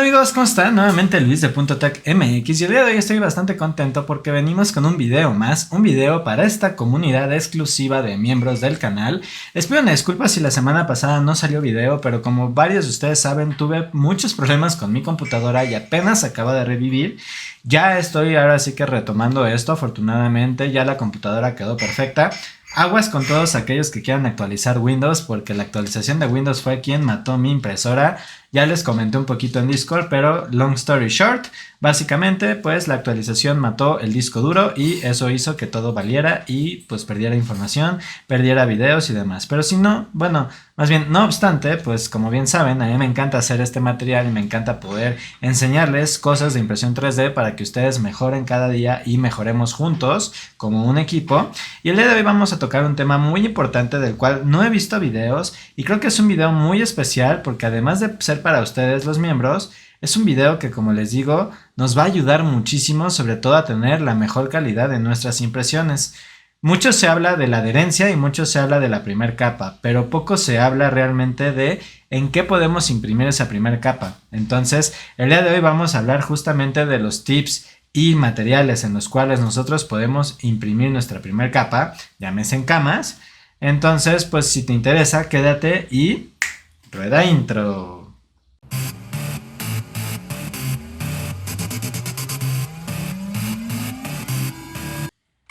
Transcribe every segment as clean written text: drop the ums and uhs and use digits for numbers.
Amigos, ¿cómo están? Nuevamente Luis de Tech MX y el día de hoy estoy bastante contento porque venimos con un video más, un video para esta comunidad exclusiva de miembros del canal. Les pido una disculpa si la semana pasada no salió video, pero como varios de ustedes saben, tuve muchos problemas con mi computadora y apenas acaba de revivir. Ya estoy ahora sí que retomando esto, afortunadamente ya la computadora quedó perfecta. Aguas con todos aquellos que quieran actualizar Windows, porque la actualización de Windows fue quien mató mi impresora. Ya les comenté un poquito en Discord, pero long story short, básicamente pues la actualización mató el disco duro y eso hizo que todo valiera y pues perdiera información, perdiera videos y demás. Pero si no, bueno, más bien no obstante, pues como bien saben, a mí me encanta hacer este material y me encanta poder enseñarles cosas de impresión 3D para que ustedes mejoren cada día y mejoremos juntos como un equipo. Y el día de hoy vamos a tocar un tema muy importante del cual no he visto videos y creo que es un video muy especial porque además de ser para ustedes los miembros, es un video que, como les digo, nos va a ayudar muchísimo, sobre todo a tener la mejor calidad de nuestras impresiones. Mucho se habla de la adherencia y mucho se habla de la primer capa, pero poco se habla realmente de en qué podemos imprimir esa primer capa. Entonces, el día de hoy vamos a hablar justamente de los tips y materiales en los cuales nosotros podemos imprimir nuestra primer capa, llámese en camas. Entonces, pues si te interesa, quédate y rueda intro.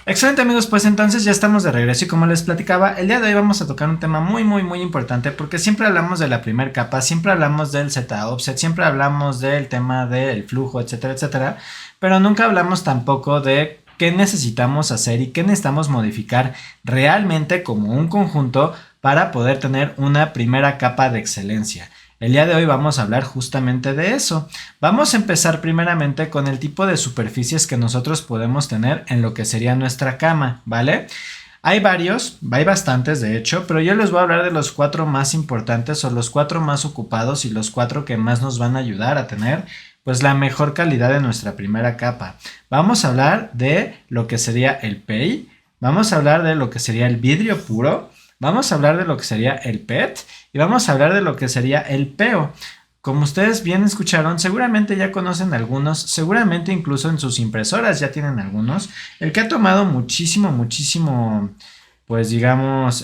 Excelente amigos, pues entonces ya estamos de regreso y como les platicaba, el día de hoy vamos a tocar un tema muy importante porque siempre hablamos de la primera capa, siempre hablamos del Z-offset, siempre hablamos del tema del flujo, etcétera, pero nunca hablamos tampoco de qué necesitamos hacer y qué necesitamos modificar realmente como un conjunto para poder tener una primera capa de excelencia. El día de hoy vamos a hablar justamente de eso. Vamos a empezar primeramente con el tipo de superficies que nosotros podemos tener en lo que sería nuestra cama, ¿vale? Hay varios, hay bastantes de hecho, pero yo les voy a hablar de los 4 más importantes o los 4 más ocupados y los 4 que más nos van a ayudar a tener pues la mejor calidad de nuestra primera capa. Vamos a hablar de lo que sería el PEI, vamos a hablar de lo que sería el vidrio puro, vamos a hablar de lo que sería el PET y vamos a hablar de lo que sería el PEO. Como ustedes bien escucharon, seguramente ya conocen algunos, seguramente incluso en sus impresoras ya tienen algunos. El que ha tomado muchísimo, pues digamos,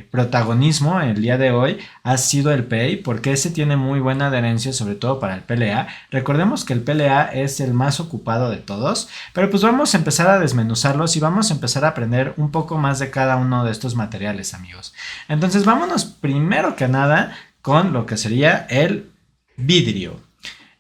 protagonismo el día de hoy ha sido el PEI, porque ese tiene muy buena adherencia, sobre todo para el PLA. Recordemos que el PLA es el más ocupado de todos, pero pues vamos a empezar a desmenuzarlos y vamos a empezar a aprender un poco más de cada uno de estos materiales, amigos. Entonces vámonos primero que nada con lo que sería el vidrio.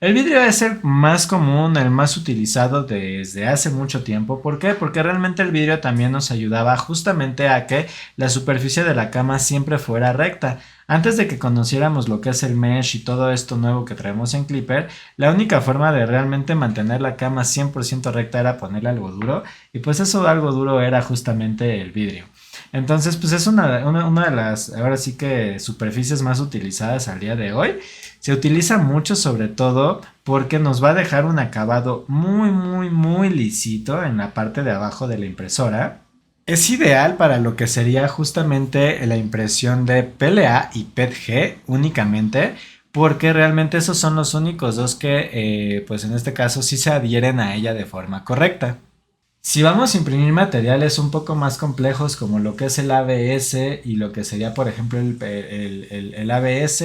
El vidrio es el más común, el más utilizado desde hace mucho tiempo. ¿Por qué? Porque realmente el vidrio también nos ayudaba justamente a que la superficie de la cama siempre fuera recta. Antes de que conociéramos lo que es el mesh y todo esto nuevo que traemos en Clipper, la única forma de realmente mantener la cama 100% recta era ponerle algo duro. Y pues eso algo duro era justamente el vidrio. Entonces, pues es una de las, ahora sí que superficies más utilizadas al día de hoy. Se utiliza mucho sobre todo porque nos va a dejar un acabado muy lisito en la parte de abajo de la impresora. Es ideal para lo que sería justamente la impresión de PLA y PETG únicamente, porque realmente esos son los únicos dos que, pues en este caso sí se adhieren a ella de forma correcta. Si vamos a imprimir materiales un poco más complejos como lo que es el ABS y lo que sería por ejemplo el ABS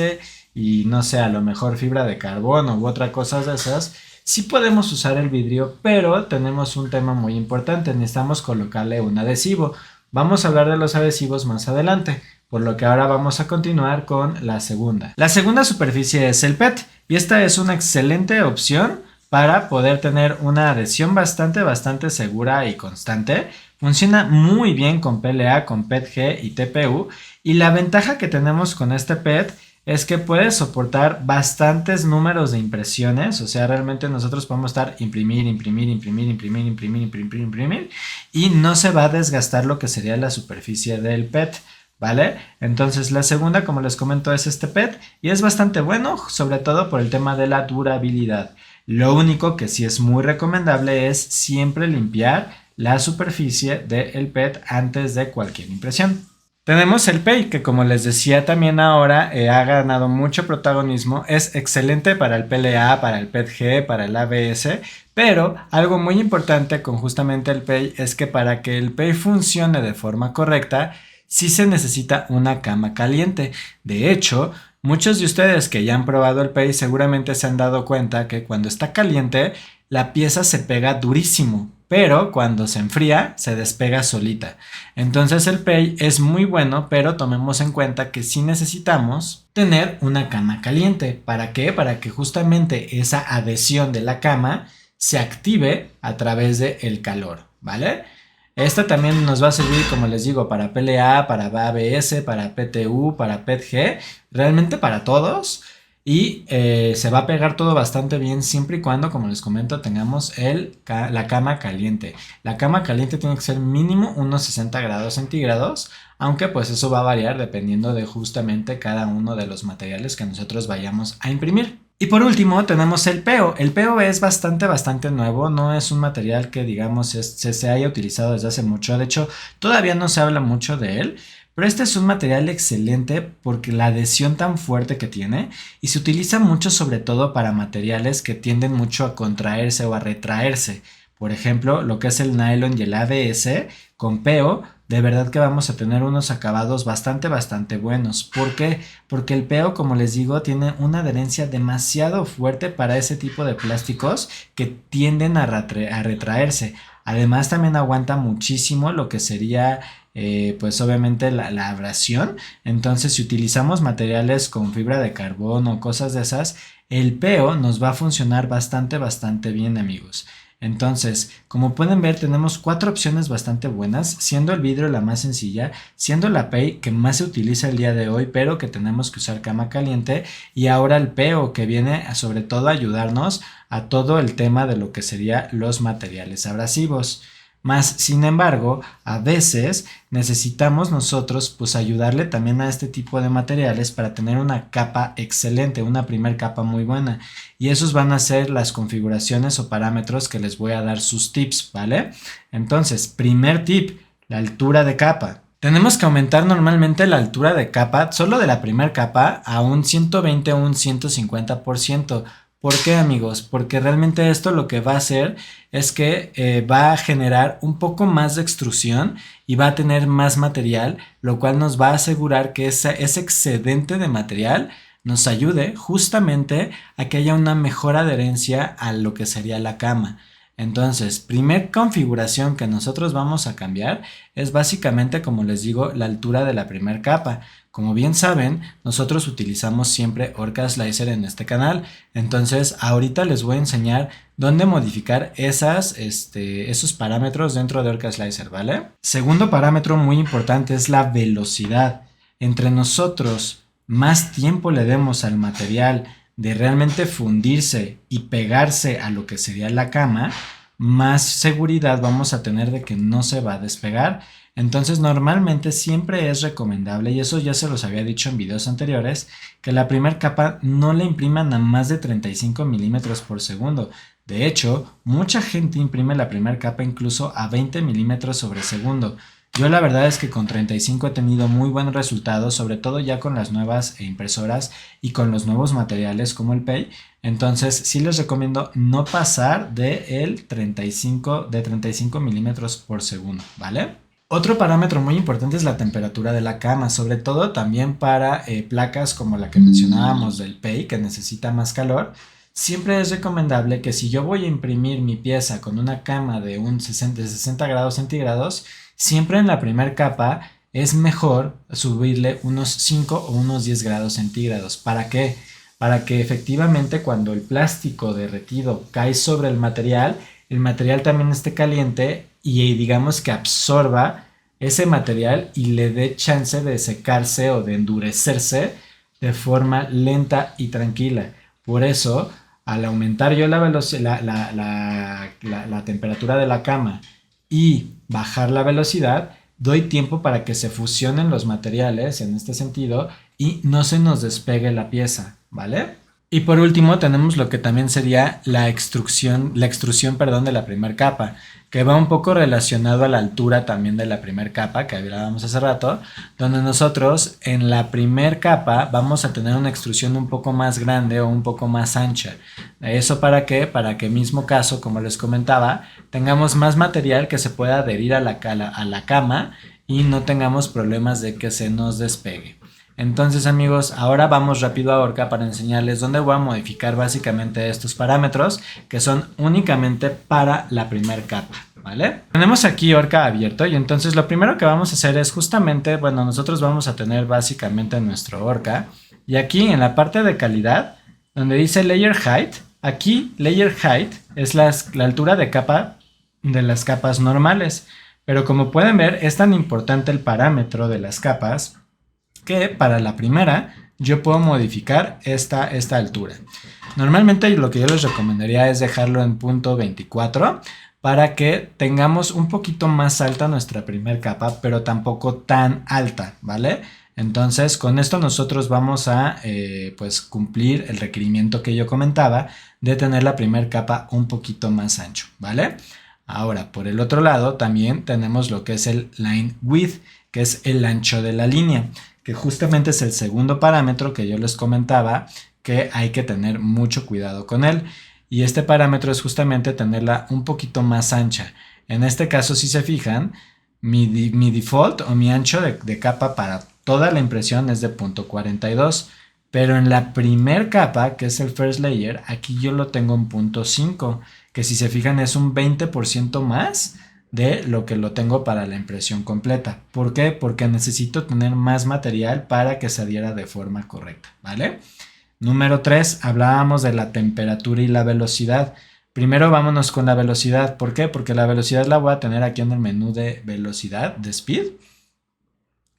y no sé, a lo mejor fibra de carbono u otra cosa de esas, sí podemos usar el vidrio, pero tenemos un tema muy importante, necesitamos colocarle un adhesivo. Vamos a hablar de los adhesivos más adelante, por lo que ahora vamos a continuar con la segunda. La segunda superficie es el PET y esta es una excelente opción para poder tener una adhesión bastante segura y constante. Funciona muy bien con PLA, con PETG y TPU y la ventaja que tenemos con este PET es que puede soportar bastantes números de impresiones, o sea, realmente nosotros podemos estar imprimir y no se va a desgastar lo que sería la superficie del PET, ¿vale? Entonces la segunda, como les comento, es este PET y es bastante bueno, sobre todo por el tema de la durabilidad. Lo único que sí es muy recomendable es siempre limpiar la superficie del PET antes de cualquier impresión. Tenemos el PEI, que como les decía también ahora ha ganado mucho protagonismo, es excelente para el PLA, para el PETG, para el ABS, pero algo muy importante con justamente el PEI es que para que el PEI funcione de forma correcta, sí se necesita una cama caliente. De hecho, muchos de ustedes que ya han probado el PEI seguramente se han dado cuenta que cuando está caliente, la pieza se pega durísimo, pero cuando se enfría, se despega solita. Entonces el PEI es muy bueno, pero tomemos en cuenta que sí necesitamos tener una cama caliente. ¿Para qué? Para que justamente esa adhesión de la cama se active a través del calor, ¿vale? Esta también nos va a servir, como les digo, para PLA, para ABS, para PTU, para PETG, realmente para todos. Y se va a pegar todo bastante bien siempre y cuando, como les comento, tengamos la cama caliente. La cama caliente tiene que ser mínimo unos 60 grados centígrados, aunque pues eso va a variar dependiendo de justamente cada uno de los materiales que nosotros vayamos a imprimir. Y por último tenemos el peo. El peo es bastante nuevo, no es un material que digamos se haya utilizado desde hace mucho. De hecho, todavía no se habla mucho de él. Pero este es un material excelente porque la adhesión tan fuerte que tiene y se utiliza mucho sobre todo para materiales que tienden mucho a contraerse o a retraerse. Por ejemplo, lo que es el nylon y el ABS con peo, de verdad que vamos a tener unos acabados bastante buenos. ¿Por qué? Porque el peo, como les digo, tiene una adherencia demasiado fuerte para ese tipo de plásticos que tienden a retraerse. Además también aguanta muchísimo lo que sería pues obviamente la abrasión. Entonces si utilizamos materiales con fibra de carbono o cosas de esas, el peo nos va a funcionar bastante bien, amigos. Entonces, como pueden ver, tenemos 4 opciones bastante buenas, siendo el vidrio la más sencilla, siendo la PEI que más se utiliza el día de hoy, pero que tenemos que usar cama caliente, y ahora el peo que viene a, sobre todo a ayudarnos a todo el tema de lo que serían los materiales abrasivos. Más, sin embargo, a veces necesitamos nosotros pues ayudarle también a este tipo de materiales para tener una capa excelente, una primer capa muy buena. Y esos van a ser las configuraciones o parámetros que les voy a dar sus tips, ¿vale? Entonces, primer tip, la altura de capa. Tenemos que aumentar normalmente la altura de capa, solo de la primera capa, a un 120 o un 150%. ¿Por qué, amigos? Porque realmente esto lo que va a hacer es que va a generar un poco más de extrusión y va a tener más material, lo cual nos va a asegurar que ese excedente de material nos ayude justamente a que haya una mejor adherencia a lo que sería la cama. Entonces, primer configuración que nosotros vamos a cambiar es básicamente, como les digo, la altura de la primera capa. Como bien saben, nosotros utilizamos siempre Orca Slicer en este canal. Entonces, ahorita les voy a enseñar dónde modificar esos parámetros dentro de Orca Slicer, ¿vale? Segundo parámetro muy importante es la velocidad. Entre nosotros, más tiempo le demos al material de realmente fundirse y pegarse a lo que sería la cama, más seguridad vamos a tener de que no se va a despegar. Entonces normalmente siempre es recomendable, y eso ya se los había dicho en videos anteriores, que la primera capa no la impriman a más de 35 milímetros por segundo. De hecho, mucha gente imprime la primera capa incluso a 20 milímetros sobre segundo. Yo la verdad es que con 35 he tenido muy buenos resultados, sobre todo ya con las nuevas impresoras y con los nuevos materiales como el PEI. Entonces sí les recomiendo no pasar de 35 milímetros por segundo, ¿vale? Otro parámetro muy importante es la temperatura de la cama, sobre todo también para placas como la que mencionábamos del PEI, que necesita más calor. Siempre es recomendable que si yo voy a imprimir mi pieza con una cama de 60 grados centígrados, siempre en la primera capa es mejor subirle unos 5 o unos 10 grados centígrados. ¿Para qué? Para que efectivamente cuando el plástico derretido cae sobre el material también esté caliente y digamos que absorba ese material y le dé chance de secarse o de endurecerse de forma lenta y tranquila. Por eso, al aumentar yo la temperatura de la cama y bajar la velocidad, doy tiempo para que se fusionen los materiales en este sentido y no se nos despegue la pieza, ¿vale? Y por último tenemos lo que también sería la extrusión, perdón, de la primera capa, que va un poco relacionado a la altura también de la primera capa que hablábamos hace rato, donde nosotros en la primera capa vamos a tener una extrusión un poco más grande o un poco más ancha. ¿Eso para qué? Para que mismo caso, como les comentaba, tengamos más material que se pueda adherir a la cama y no tengamos problemas de que se nos despegue. Entonces amigos, ahora vamos rápido a Orca para enseñarles dónde voy a modificar básicamente estos parámetros que son únicamente para la primera capa, ¿vale? Tenemos aquí Orca abierto y entonces lo primero que vamos a hacer es justamente, bueno, nosotros vamos a tener básicamente nuestro Orca y aquí en la parte de calidad, donde dice Layer Height, aquí Layer Height es la altura de capa de las capas normales, pero como pueden ver es tan importante el parámetro de las capas que para la primera yo puedo modificar esta altura. Normalmente lo que yo les recomendaría es dejarlo en punto 24 para que tengamos un poquito más alta nuestra primera capa, pero tampoco tan alta, ¿vale? Entonces con esto nosotros vamos a pues cumplir el requerimiento que yo comentaba de tener la primera capa un poquito más ancho, ¿vale? Ahora por el otro lado también tenemos lo que es el line width, que es el ancho de la línea, que justamente es el segundo parámetro que yo les comentaba que hay que tener mucho cuidado con él. Y este parámetro es justamente tenerla un poquito más ancha. En este caso, si se fijan, mi default o mi ancho de capa para toda la impresión es de 0.42. Pero en la primer capa, que es el first layer, aquí yo lo tengo en 0.5, que si se fijan es un 20% más de lo que lo tengo para la impresión completa. ¿Por qué? Porque necesito tener más material para que se adhiera de forma correcta, ¿vale? Número 3, hablábamos de la temperatura y la velocidad. Primero vámonos con la velocidad. ¿Por qué? Porque la velocidad la voy a tener aquí en el menú de velocidad, de speed.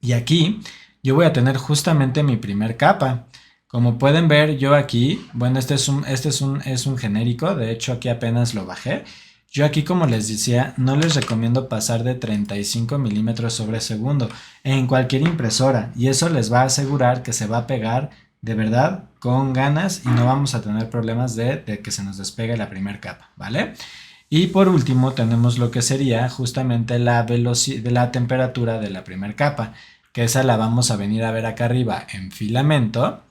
Y aquí yo voy a tener justamente mi primer capa. Como pueden ver, yo aquí, bueno, este es un genérico, de hecho aquí apenas lo bajé. Yo aquí, como les decía, no les recomiendo pasar de 35 milímetros sobre segundo en cualquier impresora, y eso les va a asegurar que se va a pegar de verdad con ganas y no vamos a tener problemas de que se nos despegue la primera capa, ¿vale? Y por último tenemos lo que sería justamente la temperatura de la primera capa, que esa la vamos a venir a ver acá arriba en filamento.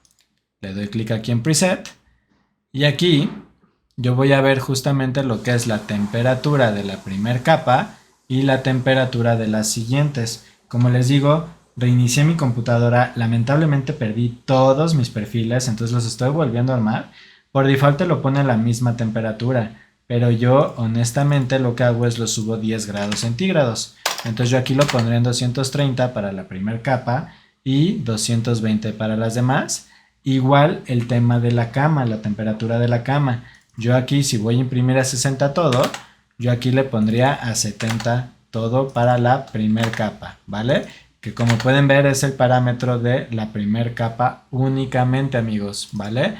Le doy clic aquí en preset y aquí yo voy a ver justamente lo que es la temperatura de la primera capa y la temperatura de las siguientes. Como les digo, reinicié mi computadora, lamentablemente perdí todos mis perfiles, entonces los estoy volviendo a armar. Por default lo pone a la misma temperatura, pero yo honestamente lo que hago es lo subo 10 grados centígrados. Entonces yo aquí lo pondré en 230 para la primera capa y 220 para las demás. Igual el tema de la cama, la temperatura de la cama. Yo aquí, si voy a imprimir a 60 todo, yo aquí le pondría a 70 todo para la primer capa, ¿vale? Que como pueden ver es el parámetro de la primer capa únicamente, amigos, ¿vale?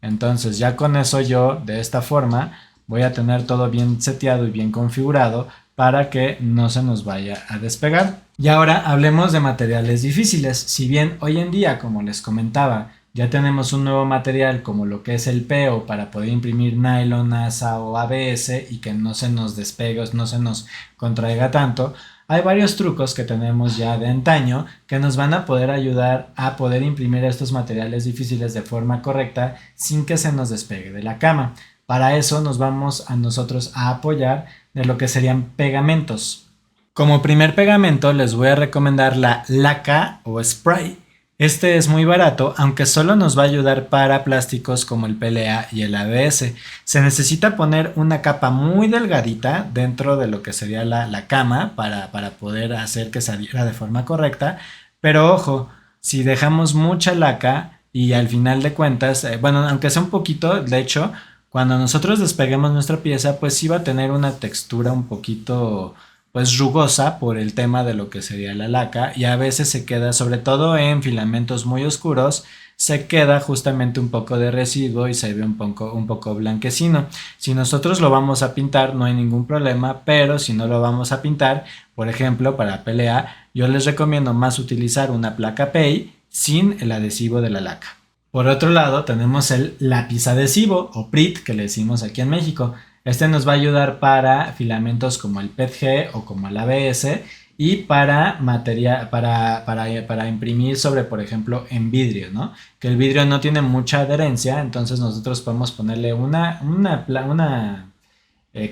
Entonces ya con eso yo, de esta forma, voy a tener todo bien seteado y bien configurado para que no se nos vaya a despegar. Y ahora hablemos de materiales difíciles. Si bien hoy en día, como les comentaba, ya tenemos un nuevo material como lo que es el PEO para poder imprimir nylon, asa o ABS y que no se nos despegue, no se nos contraiga tanto. Hay varios trucos que tenemos ya de antaño que nos van a poder ayudar a poder imprimir estos materiales difíciles de forma correcta sin que se nos despegue de la cama. Para eso nos vamos a nosotros a apoyar de lo que serían pegamentos. Como primer pegamento les voy a recomendar la laca o spray. Este es muy barato, aunque solo nos va a ayudar para plásticos como el PLA y el ABS. Se necesita poner una capa muy delgadita dentro de lo que sería la cama para poder hacer que se adhiera de forma correcta. Pero ojo, si dejamos mucha laca y al final de cuentas, bueno, aunque sea un poquito, de hecho, cuando nosotros despeguemos nuestra pieza, pues sí va a tener una textura un poquito pues rugosa por el tema de lo que sería la laca, y a veces se queda, sobre todo en filamentos muy oscuros, se queda justamente un poco de residuo y se ve un poco blanquecino. Si nosotros lo vamos a pintar no hay ningún problema, pero si no lo vamos a pintar, por ejemplo para PLA, yo les recomiendo más utilizar una placa PEI sin el adhesivo de la laca. Por otro lado, tenemos el lápiz adhesivo o PRIT que le decimos aquí en México. Este nos va a ayudar para filamentos como el PETG o como el ABS y para materia, para imprimir sobre, por ejemplo, en vidrio, ¿no? Que el vidrio no tiene mucha adherencia, entonces nosotros podemos ponerle una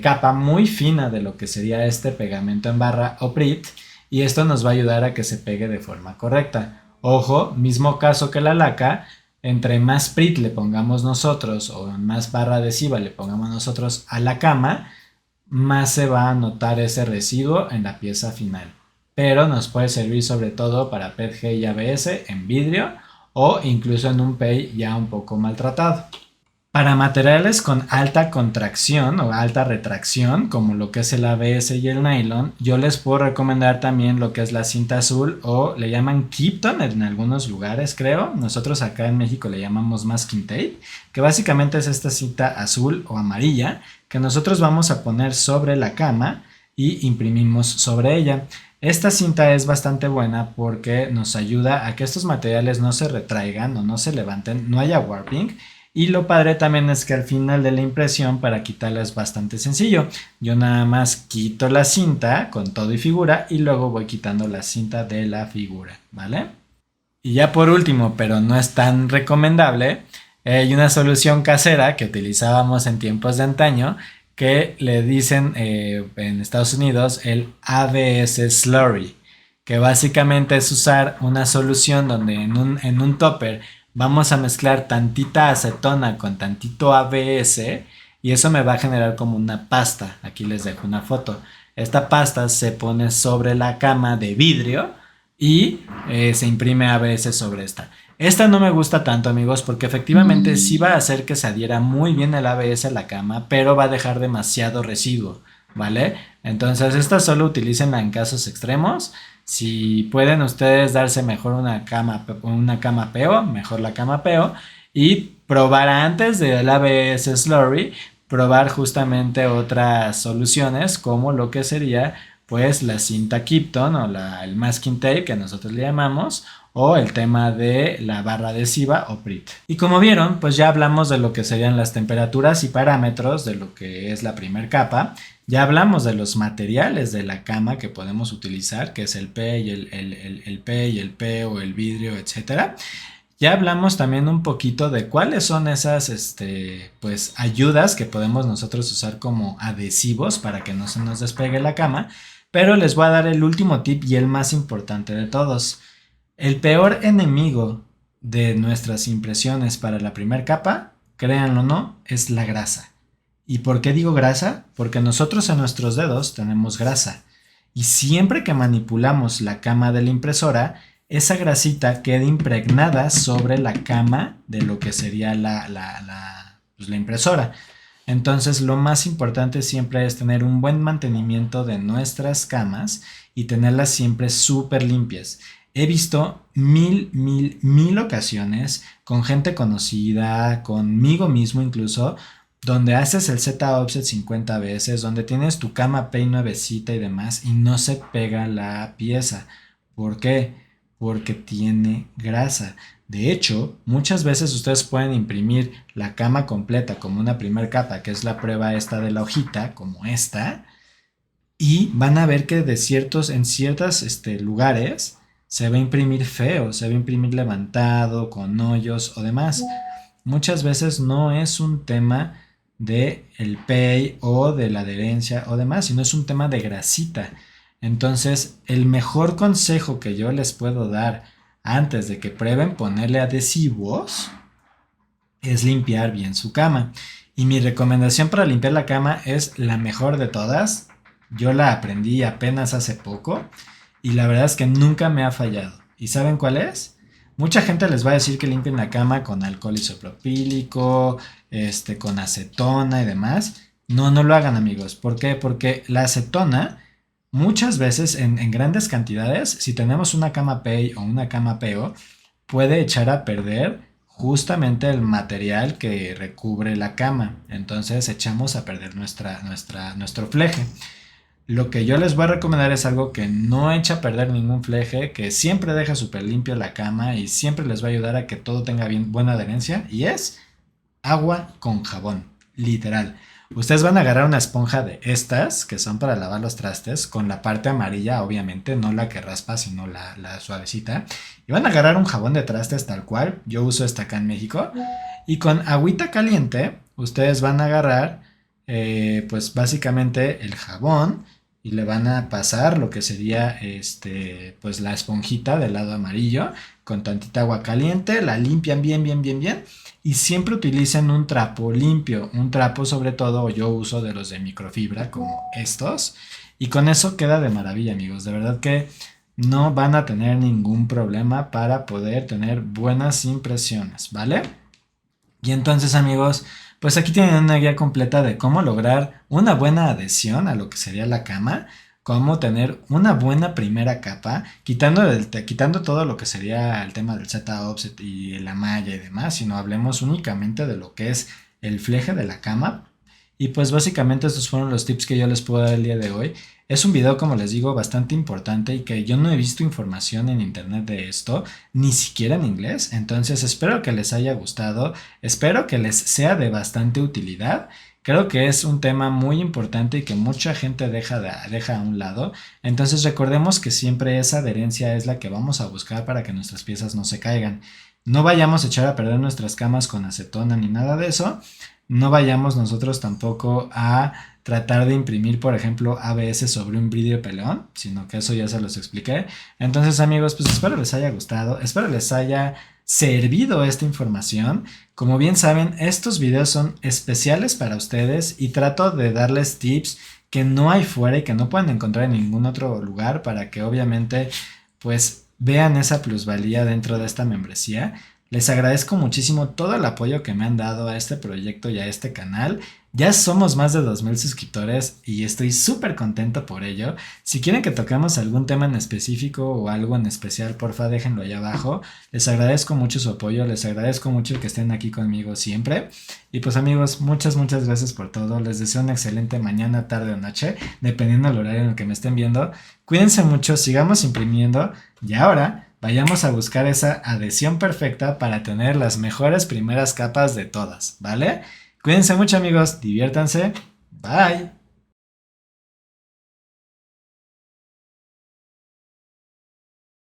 capa muy fina de lo que sería este pegamento en barra o PRIT y esto nos va a ayudar a que se pegue de forma correcta. Ojo, mismo caso que la laca, entre más PRIT le pongamos nosotros o más barra adhesiva le pongamos nosotros a la cama, más se va a notar ese residuo en la pieza final. Pero nos puede servir sobre todo para PETG y ABS en vidrio o incluso en un PEI ya un poco maltratado. Para materiales con alta contracción o alta retracción, como lo que es el ABS y el nylon, yo les puedo recomendar también lo que es la cinta azul o le llaman Kipton en algunos lugares, creo. Nosotros acá en México le llamamos masking tape, que básicamente es esta cinta azul o amarilla que nosotros vamos a poner sobre la cama y imprimimos sobre ella. Esta cinta es bastante buena porque nos ayuda a que estos materiales no se retraigan o no se levanten, no haya warping. Y lo padre también es que al final de la impresión para quitarla es bastante sencillo. Yo nada más quito la cinta con todo y figura y luego voy quitando la cinta de la figura, ¿vale? Y ya por último, pero no es tan recomendable, hay una solución casera que utilizábamos en tiempos de antaño que le dicen en Estados Unidos el ABS Slurry, que básicamente es usar una solución donde en un topper vamos a mezclar tantita acetona con tantito ABS y eso me va a generar como una pasta. Aquí les dejo una foto. Esta pasta se pone sobre la cama de vidrio y se imprime ABS sobre esta. Esta no me gusta tanto, amigos, porque efectivamente sí va a hacer que se adhiera muy bien el ABS a la cama, pero va a dejar demasiado residuo, ¿vale? Entonces esta solo utilícenla en casos extremos. Si pueden ustedes darse mejor una cama PEO, mejor la cama PEO y probar antes del ABS Slurry, probar justamente otras soluciones como lo que sería pues la cinta Kipton o el masking tape que nosotros le llamamos o el tema de la barra adhesiva o PRIT. Y como vieron, pues ya hablamos de lo que serían las temperaturas y parámetros de lo que es la primera capa. Ya hablamos de los materiales de la cama que podemos utilizar, que es el P y el P y el P o el vidrio, etcétera. Ya hablamos también un poquito de cuáles son esas pues, ayudas que podemos nosotros usar como adhesivos para que no se nos despegue la cama. Pero les voy a dar el último tip y el más importante de todos. El peor enemigo de nuestras impresiones para la primera capa, créanlo o no, es la grasa. ¿Y por qué digo grasa? Porque nosotros en nuestros dedos tenemos grasa. Y siempre que manipulamos la cama de la impresora, esa grasita queda impregnada sobre la cama de lo que sería pues la impresora. Entonces lo más importante siempre es tener un buen mantenimiento de nuestras camas y tenerlas siempre súper limpias. He visto mil ocasiones con gente conocida, conmigo mismo incluso, donde haces el Z Offset 50 veces, donde tienes tu cama Pay nuevecita y demás y no se pega la pieza. ¿Por qué? Porque tiene grasa. De hecho, muchas veces ustedes pueden imprimir la cama completa como una primera capa, que es la prueba esta de la hojita, como esta, y van a ver que en ciertos lugares se va a imprimir feo, se va a imprimir levantado, con hoyos o demás. Muchas veces no es un tema de el pay o de la adherencia o demás, sino es un tema de grasita. Entonces, el mejor consejo que yo les puedo dar antes de que prueben ponerle adhesivos es limpiar bien su cama. Y mi recomendación para limpiar la cama es la mejor de todas. Yo la aprendí apenas hace poco y la verdad es que nunca me ha fallado. ¿Y saben cuál es? Mucha gente les va a decir que limpien la cama con alcohol isopropílico, con acetona y demás. No, no lo hagan, amigos. ¿Por qué? Porque la acetona muchas veces en grandes cantidades, si tenemos una cama PEI o una cama PEO, puede echar a perder justamente el material que recubre la cama. Entonces echamos a perder nuestro fleje. Lo que yo les voy a recomendar es algo que no echa a perder ningún fleje, que siempre deja súper limpio la cama y siempre les va a ayudar a que todo tenga bien buena adherencia y es agua con jabón, literal. Ustedes van a agarrar una esponja de estas, que son para lavar los trastes, con la parte amarilla, obviamente, no la que raspa, sino la suavecita. Y van a agarrar un jabón de trastes tal cual, yo uso esta acá en México. Y con agüita caliente, ustedes van a agarrar, pues básicamente el jabón y le van a pasar lo que sería, pues la esponjita del lado amarillo con tantita agua caliente, la limpian bien, bien, bien, bien y siempre utilicen un trapo limpio, un trapo sobre todo, yo uso de los de microfibra como estos y con eso queda de maravilla amigos, de verdad que no van a tener ningún problema para poder tener buenas impresiones, ¿vale? Y entonces amigos, pues aquí tienen una guía completa de cómo lograr una buena adhesión a lo que sería la cama, cómo tener una buena primera capa, quitando todo lo que sería el tema del Z-offset y la malla y demás, sino hablemos únicamente de lo que es el fleje de la cama. Y pues básicamente estos fueron los tips que yo les puedo dar el día de hoy. Es un video, como les digo, bastante importante y que yo no he visto información en internet de esto, ni siquiera en inglés. Entonces espero que les haya gustado, espero que les sea de bastante utilidad. Creo que es un tema muy importante y que mucha gente deja a un lado. Entonces recordemos que siempre esa adherencia es la que vamos a buscar para que nuestras piezas no se caigan. No vayamos a echar a perder nuestras camas con acetona ni nada de eso. No vayamos nosotros tampoco a tratar de imprimir, por ejemplo, ABS sobre un vidrio peleón, sino que eso ya se los expliqué. Entonces, amigos, pues espero les haya gustado, espero les haya servido esta información. Como bien saben, estos videos son especiales para ustedes y trato de darles tips que no hay fuera y que no pueden encontrar en ningún otro lugar para que obviamente pues vean esa plusvalía dentro de esta membresía. Les agradezco muchísimo todo el apoyo que me han dado a este proyecto y a este canal. Ya somos más de 2000 suscriptores y estoy súper contento por ello. Si quieren que toquemos algún tema en específico o algo en especial, porfa déjenlo allá abajo. Les agradezco mucho su apoyo, les agradezco mucho que estén aquí conmigo siempre. Y pues amigos, muchas, muchas gracias por todo. Les deseo una excelente mañana, tarde o noche, dependiendo del horario en el que me estén viendo. Cuídense mucho, sigamos imprimiendo y ahora vayamos a buscar esa adhesión perfecta para tener las mejores primeras capas de todas, ¿vale? Cuídense mucho amigos, diviértanse, bye.